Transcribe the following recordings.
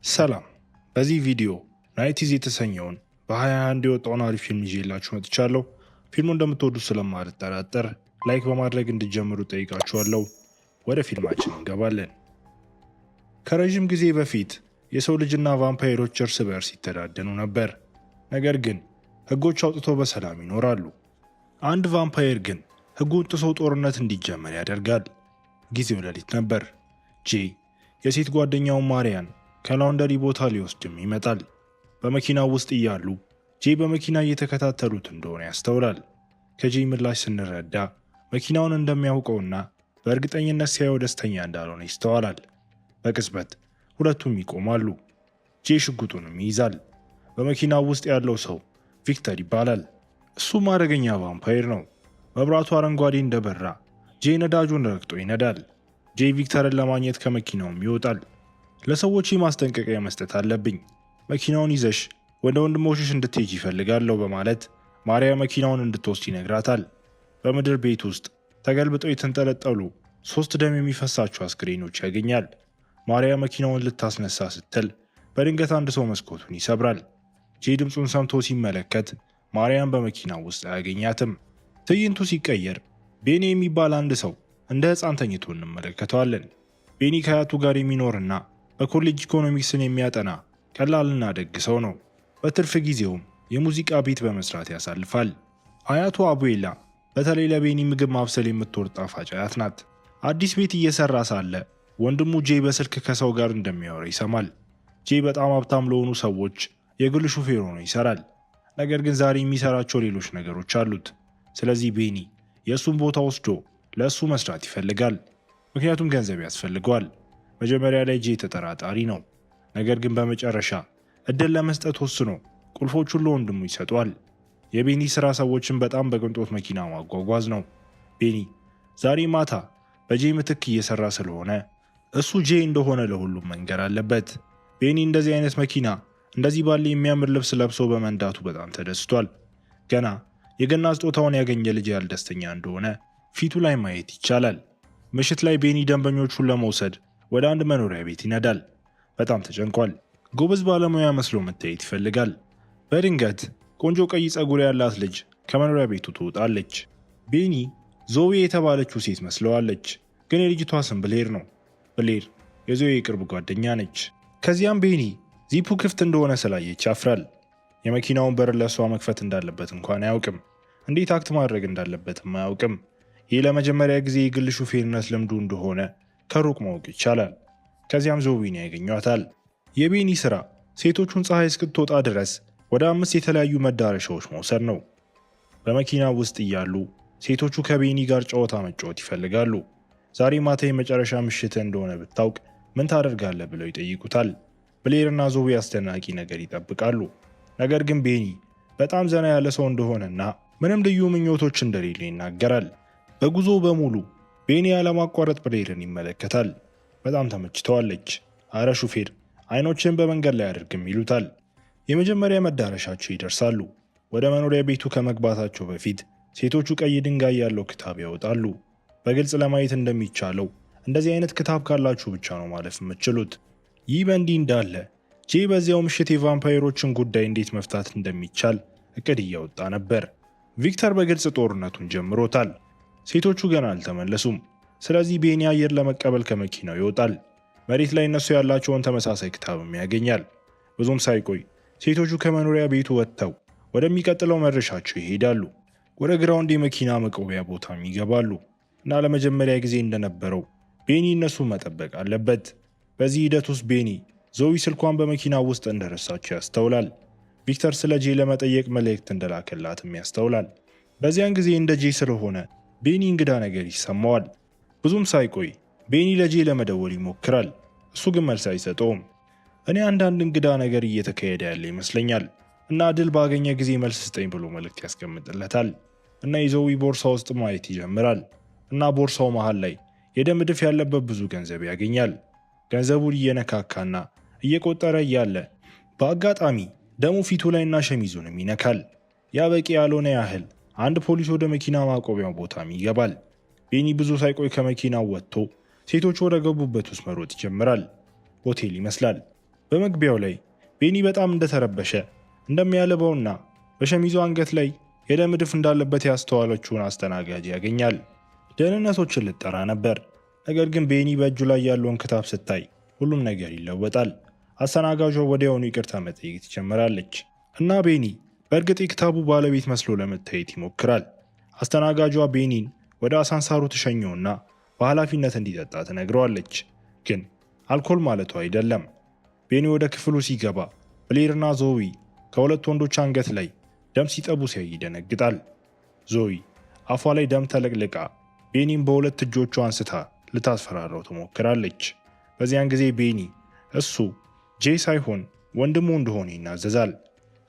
ሰላም። በዚህ ቪዲዮ ናይቲዝ የተሰኘውን በ2021 የወጣውን አሪፍ ፊልም ይዤላችሁ መጥቻለሁ። ፊልሙ እንደምትወዱት ስለማልጠራጠር ላይክ በማድረግ እንድጀምሩ ጠይቃችኋለሁ። ወደ ፊልማችን እንገባለን። ከረዥም ጊዜ በፊት የሰው ልጅና ቫምፓይሮች እርስ በርስ ይተዳደኑ ነበር። ነገር ግን ህጎች አውጥቶ በሰላም ይኖራሉ። አንድ ቫምፓየር ግን ህጉን ጥሶ ጦርነት እንዲጀመር ያደርጋል። ጊዜው ሌሊት ነበር። ጄ የሴት ጓደኛውን ማሪያን ከላውንደሪ ቦታ ሊወስድም ይመጣል። በመኪናው ውስጥ እያሉ ጄ በመኪና እየተከታተሉት እንደሆነ ያስተውላል። ከጄ ምላሽ ስንረዳ መኪናውን እንደሚያውቀውና በእርግጠኝነት ሲያየው ደስተኛ እንዳልሆነ ይስተዋላል። በቅጽበት ሁለቱም ይቆማሉ። ጄ ሽጉጡንም ይይዛል። በመኪናው ውስጥ ያለው ሰው ቪክተር ይባላል። እሱም አደገኛ ቫምፓየር ነው። መብራቱ አረንጓዴ እንደበራ ጄ ነዳጁን ረግጦ ይነዳል። ጄ ቪክተርን ለማግኘት ከመኪናውም ይወጣል። ለሰዎች ማስጠንቀቂያ መስጠት አለብኝ፣ መኪናውን ይዘሽ ወደ ወንድሞችሽ እንድትሄጂ ይፈልጋለሁ በማለት ማሪያ መኪናውን እንድትወስድ ይነግራታል። በምድር ቤት ውስጥ ተገልብጠው የተንጠለጠሉ 3 ደም የሚፈሳቸው አስክሬኖች ያገኛል። ማሪያ መኪናውን ልታስነሳ ስትል በድንገት አንድ ሰው መስኮቱን ይሰብራል። ጄ ድምፁን ሰምቶ ሲመለከት ማሪያን በመኪናው ውስጥ አያገኛትም። ትዕይንቱ ሲቀየር ቤኒ የሚባል አንድ ሰው እንደ ሕፃን ተኝቶ እንመለከተዋለን። ቤኒ ከአያቱ ጋር የሚኖርና በኮሌጅ ኢኮኖሚክስን የሚያጠና ቀላልና ደግ ሰው ነው። በትርፍ ጊዜውም የሙዚቃ ቤት በመስራት ያሳልፋል። አያቱ አቡኤላ በተለይ ለቤኒ ምግብ ማብሰል የምትወድ ጣፋጭ አያት ናት። አዲስ ቤት እየሰራ ሳለ ወንድሙ ጄ በስልክ ከሰው ጋር እንደሚያወራ ይሰማል። ጄ በጣም ሀብታም ለሆኑ ሰዎች የግል ሹፌር ሆኖ ይሰራል። ነገር ግን ዛሬ የሚሰራቸው ሌሎች ነገሮች አሉት። ስለዚህ ቤኒ የእሱን ቦታ ወስዶ ለእሱ መስራት ይፈልጋል። ምክንያቱም ገንዘብ ያስፈልገዋል። መጀመሪያ ላይ ጄ ተጠራጣሪ ነው። ነገር ግን በመጨረሻ እድል ለመስጠት ወስኖ ቁልፎቹን ለወንድሙ ይሰጧል። የቤኒ ስራ ሰዎችን በጣም በቅንጦት መኪና ማጓጓዝ ነው። ቤኒ ዛሬ ማታ በጄ ምትክ እየሰራ ስለሆነ እሱ ጄ እንደሆነ ለሁሉም መንገር አለበት። ቤኒ እንደዚህ አይነት መኪና እንደዚህ ባለ የሚያምር ልብስ ለብሶ በመንዳቱ በጣም ተደስቷል። ገና የገና ስጦታውን ያገኘ ልጅ ያህል ደስተኛ እንደሆነ ፊቱ ላይ ማየት ይቻላል። ምሽት ላይ ቤኒ ደንበኞቹን ለመውሰድ ወደ አንድ መኖሪያ ቤት ይነዳል። በጣም ተጨንቋል። ጎበዝ ባለሙያ መስሎ መታየት ይፈልጋል። በድንገት ቆንጆ ቀይ ጸጉር ያላት ልጅ ከመኖሪያ ቤቱ ትወጣለች። ቤኒ ዞዌ የተባለችው ሴት መስለዋለች፣ ግን የልጅቷ ስም ብሌር ነው። ብሌር የዞዌ የቅርብ ጓደኛ ነች። ከዚያም ቤኒ ዚፑ ክፍት እንደሆነ ስላየች ያፍራል። የመኪናውን በር ለእሷ መክፈት እንዳለበት እንኳን አያውቅም። እንዴት አክት ማድረግ እንዳለበትም አያውቅም። ይህ ለመጀመሪያ ጊዜ የግል ሹፌርነት ልምዱ እንደሆነ ከሩቅ ማወቅ ይቻላል። ከዚያም ዞዊን ያገኟታል። የቤኒ ስራ ሴቶቹን ፀሐይ እስክትወጣ ድረስ ወደ 5 የተለያዩ መዳረሻዎች መውሰድ ነው። በመኪናው ውስጥ እያሉ ሴቶቹ ከቤኒ ጋር ጨዋታ መጫወት ይፈልጋሉ። ዛሬ ማታ የመጨረሻ ምሽት እንደሆነ ብታውቅ ምን ታደርጋለህ ብለው ይጠይቁታል። ብሌርና ዞዊ አስደናቂ ነገር ይጠብቃሉ። ነገር ግን ቤኒ በጣም ዘና ያለ ሰው እንደሆነና ምንም ልዩ ምኞቶች እንደሌለ ይናገራል። በጉዞ በሙሉ ቤኒ ያለማቋረጥ ብሌርን ይመለከታል። በጣም ተመችተዋለች። አረ ሹፌር አይኖችን በመንገድ ላይ አድርግም ይሉታል። የመጀመሪያ መዳረሻቸው ይደርሳሉ። ወደ መኖሪያ ቤቱ ከመግባታቸው በፊት ሴቶቹ ቀይ ድንጋይ ያለው ክታብ ያወጣሉ። በግልጽ ለማየት እንደሚቻለው እንደዚህ አይነት ክታብ ካላችሁ ብቻ ነው ማለፍ የምትችሉት። ይህ በእንዲህ እንዳለ ጄ በዚያው ምሽት የቫምፓይሮችን ጉዳይ እንዴት መፍታት እንደሚቻል እቅድ እያወጣ ነበር። ቪክተር በግልጽ ጦርነቱን ጀምሮታል። ሴቶቹ ገና አልተመለሱም። ስለዚህ ቤኒ አየር ለመቀበል ከመኪናው ይወጣል። መሬት ላይ እነሱ ያላቸውን ተመሳሳይ ክታብም ያገኛል። ብዙም ሳይቆይ ሴቶቹ ከመኖሪያ ቤቱ ወጥተው ወደሚቀጥለው መድረሻቸው ይሄዳሉ። ወደ ግራውንድ የመኪና መቆሚያ ቦታም ይገባሉ እና ለመጀመሪያ ጊዜ እንደነበረው ቤኒ እነሱን መጠበቅ አለበት። በዚህ ሂደት ውስጥ ቤኒ ዞዊ ስልኳን በመኪና ውስጥ እንደረሳቸው ያስተውላል። ቪክተር ስለ ጄ ለመጠየቅ መልእክት እንደላከላትም ያስተውላል። በዚያን ጊዜ እንደ ጄ ስለሆነ ቤኒ እንግዳ ነገር ይሰማዋል። ብዙም ሳይቆይ ቤኒ ለጄ ለመደወል ይሞክራል። እሱ ግን መልስ አይሰጠውም። እኔ አንዳንድ እንግዳ ነገር እየተካሄደ ያለ ይመስለኛል እና ድል ባገኘ ጊዜ መልስ ስጠኝ ብሎ መልእክት ያስቀምጥለታል እና የዞዊ ቦርሳ ውስጥ ማየት ይጀምራል እና ቦርሳው መሃል ላይ የደም እድፍ ያለበት ብዙ ገንዘብ ያገኛል። ገንዘቡን እየነካካና እየቆጠረ እያለ በአጋጣሚ ደሙ ፊቱ ላይና ሸሚዙንም ይነካል። ያ በቂ ያልሆነ ያህል አንድ ፖሊስ ወደ መኪና ማቆሚያው ቦታም ይገባል። ቤኒ ብዙ ሳይቆይ ከመኪናው ወጥቶ ሴቶቹ ወደ ገቡበት ውስጥ መሮጥ ይጀምራል። ሆቴል ይመስላል። በመግቢያው ላይ ቤኒ በጣም እንደተረበሸ እንደሚያልበውና በሸሚዙ አንገት ላይ የደም እድፍ እንዳለበት ያስተዋለችውን አስተናጋጅ ያገኛል። ደህንነቶችን ልጠራ ነበር፣ ነገር ግን ቤኒ በእጁ ላይ ያለውን ክታብ ስታይ ሁሉም ነገር ይለወጣል። አስተናጋጇ ወዲያውኑ ይቅርታ መጠየቅ ትጀምራለች እና ቤኒ በእርግጥ የክታቡ ባለቤት መስሎ ለመታየት ይሞክራል። አስተናጋጇ ቤኒን ወደ አሳንሳሩ ትሸኘውና በኃላፊነት እንዲጠጣ ትነግረዋለች። ግን አልኮል ማለቱ አይደለም። ቤኒ ወደ ክፍሉ ሲገባ ብሌርና ዞዊ ከሁለት ወንዶች አንገት ላይ ደም ሲጠቡ ሲያይ ይደነግጣል። ዞዊ አፏ ላይ ደም ተለቅልቃ ቤኒን በሁለት እጆቿ አንስታ ልታስፈራራው ትሞክራለች። በዚያን ጊዜ ቤኒ እሱ ጄ ሳይሆን ወንድሙ እንደሆነ ይናዘዛል።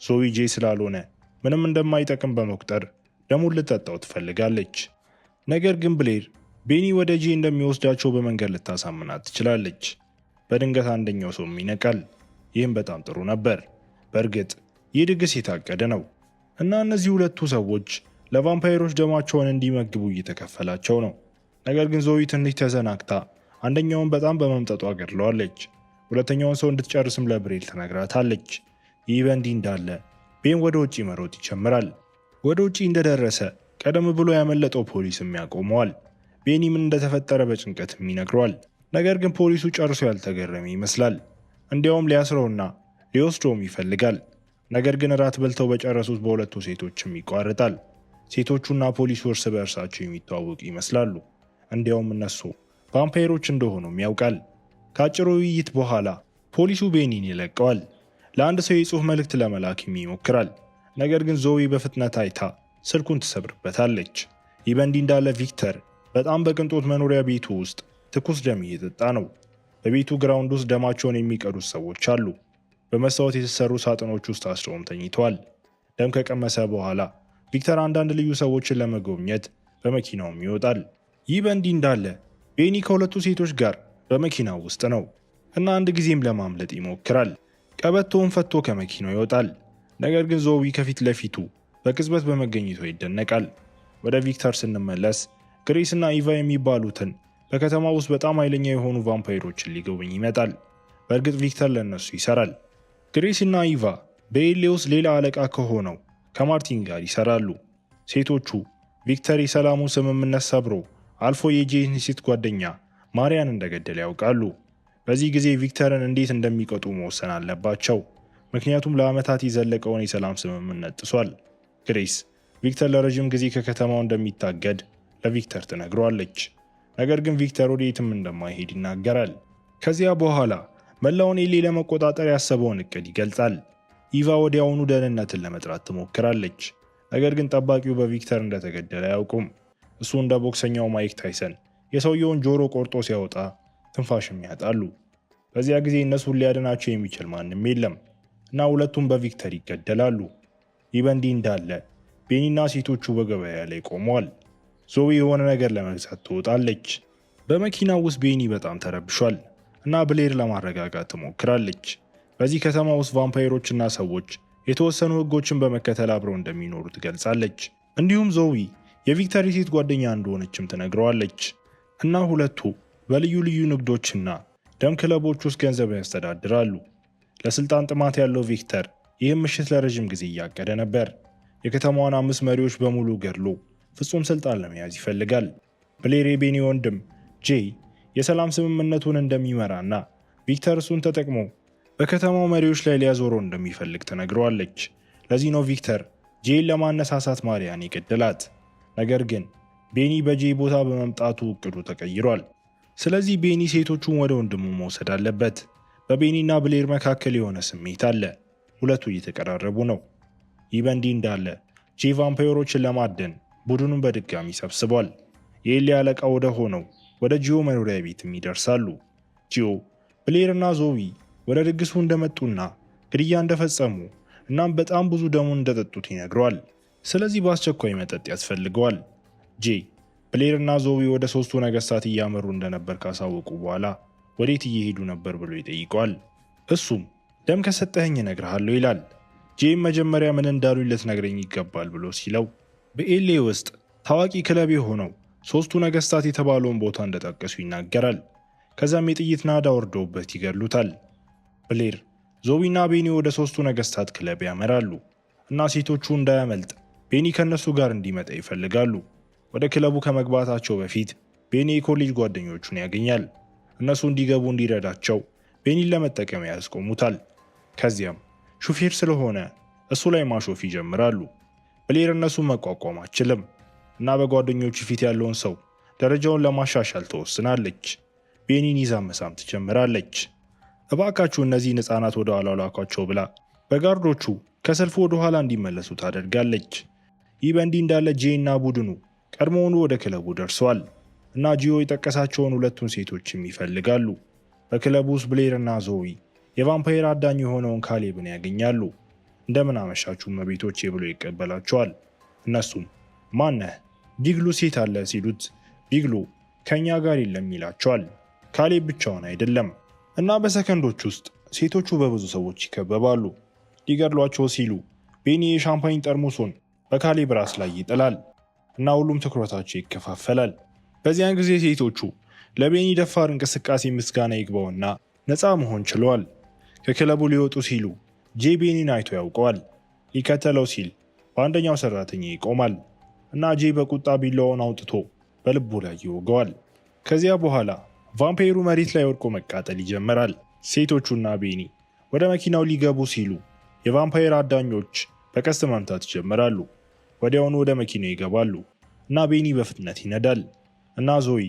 ዞዊ ጄ ስላልሆነ ምንም እንደማይጠቅም በመቁጠር ደሙን ልጠጣው ትፈልጋለች። ነገር ግን ብሌር ቤኒ ወደ ጄ እንደሚወስዳቸው በመንገድ ልታሳምናት ትችላለች። በድንገት አንደኛው ሰውም ይነቃል። ይህም በጣም ጥሩ ነበር። በእርግጥ ይህ ድግስ የታቀደ ነው እና እነዚህ ሁለቱ ሰዎች ለቫምፓይሮች ደማቸውን እንዲመግቡ እየተከፈላቸው ነው። ነገር ግን ዞዊ ትንሽ ተዘናግታ አንደኛውን በጣም በመምጠጧ ገድለዋለች። ሁለተኛውን ሰው እንድትጨርስም ለብሬል ትነግራታለች። ይህ በእንዲህ እንዳለ ቤን ወደ ውጪ መሮጥ ይጀምራል። ወደ ውጪ እንደደረሰ ቀደም ብሎ ያመለጠው ፖሊስም ያቆመዋል። ቤኒ ምን እንደተፈጠረ በጭንቀትም ይነግረዋል። ነገር ግን ፖሊሱ ጨርሶ ያልተገረመ ይመስላል። እንዲያውም ሊያስረውና ሊወስደውም ይፈልጋል። ነገር ግን እራት በልተው በጨረሱት በሁለቱ ሴቶችም ይቋርጣል። ሴቶቹና ፖሊሱ እርስ በእርሳቸው የሚተዋወቁ ይመስላሉ። እንዲያውም እነሱ ቫምፓይሮች እንደሆኑም ያውቃል። ከአጭሩ ውይይት በኋላ ፖሊሱ ቤኒን ይለቀዋል። ለአንድ ሰው የጽሑፍ መልእክት ለመላክም ይሞክራል። ነገር ግን ዞዊ በፍጥነት አይታ ስልኩን ትሰብርበታለች። ይህ በእንዲህ እንዳለ ቪክተር በጣም በቅንጦት መኖሪያ ቤቱ ውስጥ ትኩስ ደም እየጠጣ ነው። በቤቱ ግራውንድ ውስጥ ደማቸውን የሚቀዱት ሰዎች አሉ። በመስታወት የተሰሩ ሳጥኖች ውስጥ አስረውም ተኝተዋል። ደም ከቀመሰ በኋላ ቪክተር አንዳንድ ልዩ ሰዎችን ለመጎብኘት በመኪናውም ይወጣል። ይህ በእንዲህ እንዳለ ቤኒ ከሁለቱ ሴቶች ጋር በመኪናው ውስጥ ነው እና አንድ ጊዜም ለማምለጥ ይሞክራል። ቀበቶውን ፈቶ ከመኪናው ይወጣል። ነገር ግን ዞዊ ከፊት ለፊቱ በቅጽበት በመገኘቱ ይደነቃል። ወደ ቪክተር ስንመለስ ግሬስ እና ኢቫ የሚባሉትን በከተማ ውስጥ በጣም ኃይለኛ የሆኑ ቫምፓይሮችን ሊጎበኝ ይመጣል። በእርግጥ ቪክተር ለእነሱ ይሰራል። ግሬስ እና ኢቫ በኤሌ ውስጥ ሌላ አለቃ ከሆነው ከማርቲን ጋር ይሰራሉ። ሴቶቹ ቪክተር የሰላሙ ስምምነት ሰብሮ አልፎ የጄን ሴት ጓደኛ ማሪያን እንደገደለ ያውቃሉ። በዚህ ጊዜ ቪክተርን እንዴት እንደሚቀጡ መወሰን አለባቸው፣ ምክንያቱም ለዓመታት የዘለቀውን የሰላም ስምምነት ጥሷል። ግሬስ ቪክተር ለረዥም ጊዜ ከከተማው እንደሚታገድ ለቪክተር ትነግረዋለች። ነገር ግን ቪክተር ወደ የትም እንደማይሄድ ይናገራል። ከዚያ በኋላ መላውን ኤሌ ለመቆጣጠር ያሰበውን እቅድ ይገልጻል። ኢቫ ወዲያውኑ ደህንነትን ለመጥራት ትሞክራለች። ነገር ግን ጠባቂው በቪክተር እንደተገደለ አያውቁም። እሱ እንደ ቦክሰኛው ማይክ ታይሰን የሰውየውን ጆሮ ቆርጦ ሲያወጣ ትንፋሽም ያጣሉ። በዚያ ጊዜ እነሱን ሊያድናቸው የሚችል ማንም የለም እና ሁለቱም በቪክተር ይገደላሉ። ይህ በእንዲህ እንዳለ ቤኒና ሴቶቹ በገበያ ላይ ቆመዋል። ዞዊ የሆነ ነገር ለመግዛት ትወጣለች። በመኪናው ውስጥ ቤኒ በጣም ተረብሿል እና ብሌር ለማረጋጋት ትሞክራለች። በዚህ ከተማ ውስጥ ቫምፓይሮችና ሰዎች የተወሰኑ ሕጎችን በመከተል አብረው እንደሚኖሩ ትገልጻለች። እንዲሁም ዞዊ የቪክተር የሴት ጓደኛ እንደሆነችም ትነግረዋለች እና ሁለቱ በልዩ ልዩ ንግዶችና ደም ክለቦች ውስጥ ገንዘብ ያስተዳድራሉ። ለስልጣን ጥማት ያለው ቪክተር ይህም ምሽት ለረዥም ጊዜ እያቀደ ነበር። የከተማዋን 5 መሪዎች በሙሉ ገድሎ ፍጹም ስልጣን ለመያዝ ይፈልጋል። ብሌር የቤኒ ወንድም ጄ የሰላም ስምምነቱን እንደሚመራና ቪክተር እሱን ተጠቅሞ በከተማው መሪዎች ላይ ሊያዞረው እንደሚፈልግ ትነግረዋለች። ለዚህ ነው ቪክተር ጄን ለማነሳሳት ማሪያን የገደላት። ነገር ግን ቤኒ በጄ ቦታ በመምጣቱ እቅዱ ተቀይሯል። ስለዚህ ቤኒ ሴቶቹን ወደ ወንድሙ መውሰድ አለበት። በቤኒና ብሌር መካከል የሆነ ስሜት አለ። ሁለቱ እየተቀራረቡ ነው። ይህ በእንዲህ እንዳለ ጄ ቫምፓየሮችን ለማደን ቡድኑን በድጋሚ ሰብስቧል። የኤሌ አለቃ ወደ ሆነው ወደ ጂዮ መኖሪያ ቤትም ይደርሳሉ። ጂዮ ብሌርና ዞዊ ወደ ድግሱ እንደመጡና ግድያ እንደፈጸሙ እናም በጣም ብዙ ደሙን እንደጠጡት ይነግረዋል። ስለዚህ በአስቸኳይ መጠጥ ያስፈልገዋል። ጄ ብሌርና ዞዊ ወደ 3ቱ ነገስታት እያመሩ እንደነበር ካሳወቁ በኋላ ወዴት እየሄዱ ነበር ብሎ ይጠይቀዋል። እሱም ደም ከሰጠኸኝ እነግርሃለሁ ይላል። ጄም መጀመሪያ ምን እንዳሉኝ ልትነግረኝ ይገባል ብሎ ሲለው በኤሌ ውስጥ ታዋቂ ክለብ የሆነው 3ቱ ነገስታት የተባለውን ቦታ እንደጠቀሱ ይናገራል። ከዛም የጥይት ናዳ ወርደውበት ይገድሉታል። ብሌር ዞዊና ቤኒ ወደ ሶስቱ ነገስታት ክለብ ያመራሉ እና ሴቶቹ እንዳያመልጥ ቤኒ ከነሱ ጋር እንዲመጣ ይፈልጋሉ። ወደ ክለቡ ከመግባታቸው በፊት ቤኒ የኮሌጅ ጓደኞቹን ያገኛል። እነሱ እንዲገቡ እንዲረዳቸው ቤኒን ለመጠቀሚያ ያስቆሙታል። ከዚያም ሹፌር ስለሆነ እሱ ላይ ማሾፍ ይጀምራሉ። ብሌር እነሱን መቋቋም አትችልም እና በጓደኞቹ ፊት ያለውን ሰው ደረጃውን ለማሻሻል ተወስናለች። ቤኒን ይዛ መሳም ትጀምራለች። እባካችሁ እነዚህን ሕፃናት ወደ ኋላ ላኳቸው ብላ በጋርዶቹ ከሰልፉ ወደ ኋላ እንዲመለሱ ታደርጋለች። ይህ በእንዲህ እንዳለ ጄ እና ቡድኑ ቀድሞውኑ ወደ ክለቡ ደርሰዋል እና ጂዮ የጠቀሳቸውን ሁለቱን ሴቶችም ይፈልጋሉ። በክለቡ ውስጥ ብሌር እና ዞዊ የቫምፓየር አዳኝ የሆነውን ካሌብን ያገኛሉ። እንደምን አመሻችሁ መቤቶቼ ብሎ ይቀበላቸዋል። እነሱም ማነህ? ቢግሉ ሴት አለ ሲሉት ቢግሉ ከኛ ጋር የለም ይላቸዋል። ካሌብ ብቻውን አይደለም እና በሰከንዶች ውስጥ ሴቶቹ በብዙ ሰዎች ይከበባሉ። ሊገድሏቸው ሲሉ ቤኒ የሻምፓኝ ጠርሙሱን በካሌብ ራስ ላይ ይጥላል እና ሁሉም ትኩረታቸው ይከፋፈላል። በዚያን ጊዜ ሴቶቹ ለቤኒ ደፋር እንቅስቃሴ ምስጋና ይግባውና ነፃ መሆን ችለዋል። ከክለቡ ሊወጡ ሲሉ ጄ ቤኒን አይቶ ያውቀዋል። ሊከተለው ሲል በአንደኛው ሰራተኛ ይቆማል እና ጄ በቁጣ ቢላዋውን አውጥቶ በልቡ ላይ ይወገዋል። ከዚያ በኋላ ቫምፓየሩ መሬት ላይ ወድቆ መቃጠል ይጀምራል። ሴቶቹና ቤኒ ወደ መኪናው ሊገቡ ሲሉ የቫምፓየር አዳኞች በቀስት መምታት ይጀምራሉ። ወዲያውኑ ወደ መኪናው ይገባሉ እና ቤኒ በፍጥነት ይነዳል እና ዞዊ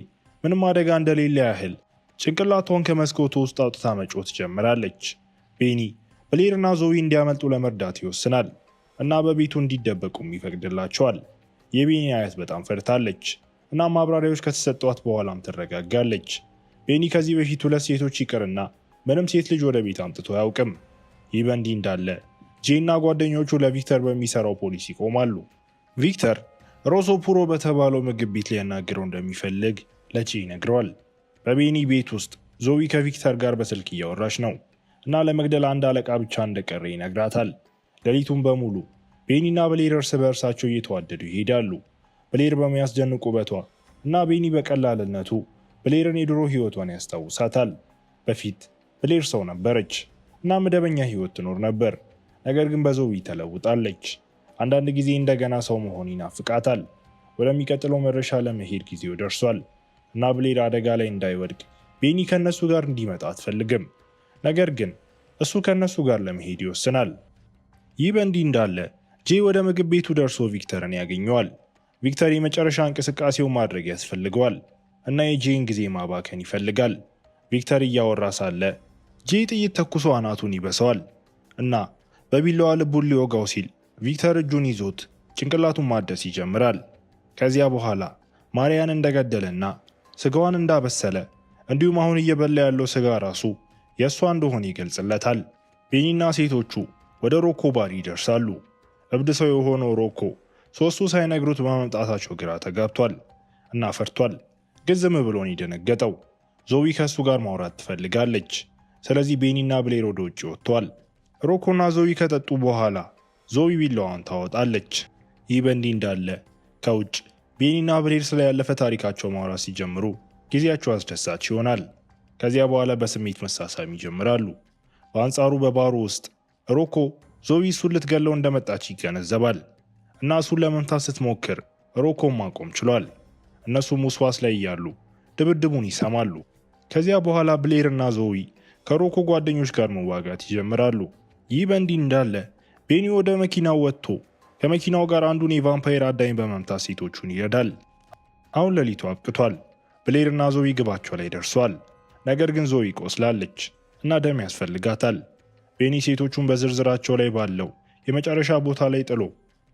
ምንም አደጋ እንደሌለ ያህል ጭንቅላቷን ከመስኮቱ ውስጥ አውጥታ መጮህ ትጀምራለች። ቤኒ ብሌር እና ዞዊ እንዲያመልጡ ለመርዳት ይወስናል እና በቤቱ እንዲደበቁም ይፈቅድላቸዋል። የቤኒ አያት በጣም ፈርታለች እና ማብራሪያዎች ከተሰጧት በኋላም ትረጋጋለች። ቤኒ ከዚህ በፊት ሁለት ሴቶች ይቅርና ምንም ሴት ልጅ ወደ ቤት አምጥቶ አያውቅም። ይህ በእንዲህ እንዳለ ጄ እና ጓደኞቹ ለቪክተር በሚሰራው ፖሊስ ይቆማሉ። ቪክተር ሮሶ ፑሮ በተባለው ምግብ ቤት ሊያናግረው እንደሚፈልግ ለጄ ይነግረዋል። በቤኒ ቤት ውስጥ ዞዊ ከቪክተር ጋር በስልክ እያወራች ነው እና ለመግደል አንድ አለቃ ብቻ እንደቀረ ይነግራታል። ሌሊቱን በሙሉ ቤኒና ብሌር እርስ በእርሳቸው እየተዋደዱ ይሄዳሉ። ብሌር በሚያስደንቅ ውበቷ እና ቤኒ በቀላልነቱ ብሌርን የድሮ ህይወቷን ያስታውሳታል። በፊት ብሌር ሰው ነበረች እና መደበኛ ህይወት ትኖር ነበር። ነገር ግን በዞዊ ተለውጣለች። አንዳንድ ጊዜ እንደገና ሰው መሆን ይናፍቃታል። ወደሚቀጥለው መድረሻ ለመሄድ ጊዜው ደርሷል እና ብሌር አደጋ ላይ እንዳይወድቅ ቤኒ ከነሱ ጋር እንዲመጣ አትፈልግም። ነገር ግን እሱ ከነሱ ጋር ለመሄድ ይወስናል። ይህ በእንዲህ እንዳለ ጄ ወደ ምግብ ቤቱ ደርሶ ቪክተርን ያገኘዋል። ቪክተር የመጨረሻ እንቅስቃሴውን ማድረግ ያስፈልገዋል እና የጄን ጊዜ ማባከን ይፈልጋል። ቪክተር እያወራ ሳለ ጄ ጥይት ተኩሶ አናቱን ይበሰዋል እና በቢላዋ ልቡን ሊወጋው ሲል ቪክተር እጁን ይዞት ጭንቅላቱን ማደስ ይጀምራል። ከዚያ በኋላ ማርያን እንደገደለና ስጋዋን እንዳበሰለ እንዲሁም አሁን እየበላ ያለው ስጋ ራሱ የእሷ እንደሆነ ይገልጽለታል። ቤኒና ሴቶቹ ወደ ሮኮ ባር ይደርሳሉ። እብድ ሰው የሆነው ሮኮ ሶስቱ ሳይነግሩት በመምጣታቸው ግራ ተጋብቷል እና ፈርቷል። ግን ዝም ብሎን የደነገጠው ዞዊ ከእሱ ጋር ማውራት ትፈልጋለች። ስለዚህ ቤኒና ብሌር ወደ ውጭ ወጥተዋል። ሮኮና ዞዊ ከጠጡ በኋላ ዞዊ ቢላዋን ታወጣለች። ይህ በእንዲህ እንዳለ ከውጭ ቤኒና ብሌር ስለ ያለፈ ታሪካቸው ማውራት ሲጀምሩ ጊዜያቸው አስደሳች ይሆናል። ከዚያ በኋላ በስሜት መሳሳም ይጀምራሉ። በአንጻሩ በባሩ ውስጥ ሮኮ ዞዊ እሱን ልትገለው እንደመጣች ይገነዘባል እና እሱን ለመምታት ስትሞክር ሮኮን ማቆም ችሏል። እነሱም ውስዋስ ላይ እያሉ ድብድቡን ይሰማሉ። ከዚያ በኋላ ብሌር እና ዞዊ ከሮኮ ጓደኞች ጋር መዋጋት ይጀምራሉ። ይህ በእንዲህ እንዳለ ቤኒ ወደ መኪናው ወጥቶ ከመኪናው ጋር አንዱን የቫምፓየር አዳኝ በመምታት ሴቶቹን ይረዳል። አሁን ሌሊቱ አብቅቷል። ብሌር እና ዞዊ ግባቸው ላይ ደርሷል። ነገር ግን ዞዊ ቆስላለች እና ደም ያስፈልጋታል። ቤኒ ሴቶቹን በዝርዝራቸው ላይ ባለው የመጨረሻ ቦታ ላይ ጥሎ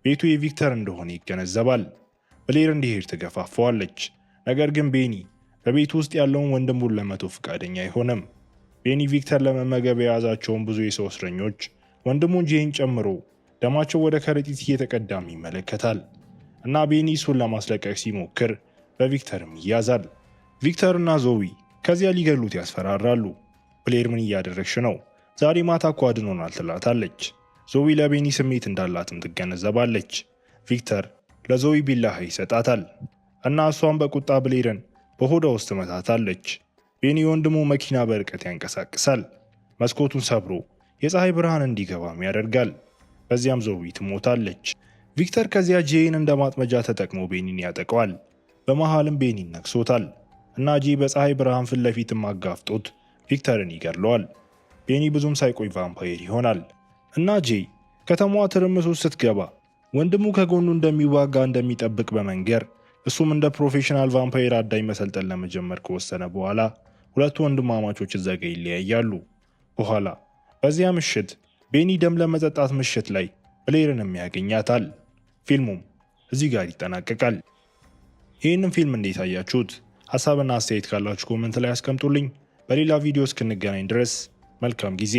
ቤቱ የቪክተር እንደሆነ ይገነዘባል። ብሌር እንዲሄድ ትገፋፈዋለች። ነገር ግን ቤኒ በቤቱ ውስጥ ያለውን ወንድሙን ለመተው ፈቃደኛ አይሆንም። ቤኒ ቪክተር ለመመገብ የያዛቸውን ብዙ የሰው እስረኞች ወንድሙን ጄን ጨምሮ ደማቸው ወደ ከረጢት እየተቀዳም ይመለከታል እና ቤኒ እሱን ለማስለቀቅ ሲሞክር በቪክተርም ይያዛል። ቪክተር እና ዞዊ ከዚያ ሊገሉት ያስፈራራሉ። ብሌር ምን እያደረግሽ ነው? ዛሬ ማታ እኮ አድኖናል ትላታለች። ዞዊ ለቤኒ ስሜት እንዳላትም ትገነዘባለች። ቪክተር ለዞዊ ቢላህ ይሰጣታል እና እሷን በቁጣ ብሌርን በሆዷ ውስጥ ትመታታለች። ቤኒ ወንድሙ መኪና በርቀት ያንቀሳቅሳል። መስኮቱን ሰብሮ የፀሐይ ብርሃን እንዲገባም ያደርጋል። በዚያም ዞዊ ትሞታለች። ቪክተር ከዚያ ጄን እንደ ማጥመጃ ተጠቅሞ ቤኒን ያጠቀዋል። በመሃልም ቤኒን ነክሶታል እና ጄ በፀሐይ ብርሃን ፊት ለፊትም አጋፍጦት ቪክተርን ይገድለዋል። ቤኒ ብዙም ሳይቆይ ቫምፓየር ይሆናል እና ጄ ከተማዋ ትርምስ ውስጥ ስትገባ ወንድሙ ከጎኑ እንደሚዋጋ እንደሚጠብቅ በመንገር እሱም እንደ ፕሮፌሽናል ቫምፓየር አዳኝ መሰልጠን ለመጀመር ከወሰነ በኋላ ሁለቱ ወንድማማቾች እዛ ጋ ይለያያሉ። በኋላ በዚያ ምሽት ቤኒ ደም ለመጠጣት ምሽት ላይ ብሌርንም ያገኛታል። ፊልሙም እዚህ ጋር ይጠናቀቃል። ይህንን ፊልም እንዴት አያችሁት? ሀሳብና አስተያየት ካላችሁ ኮመንት ላይ አስቀምጡልኝ። በሌላ ቪዲዮ እስክንገናኝ ድረስ መልካም ጊዜ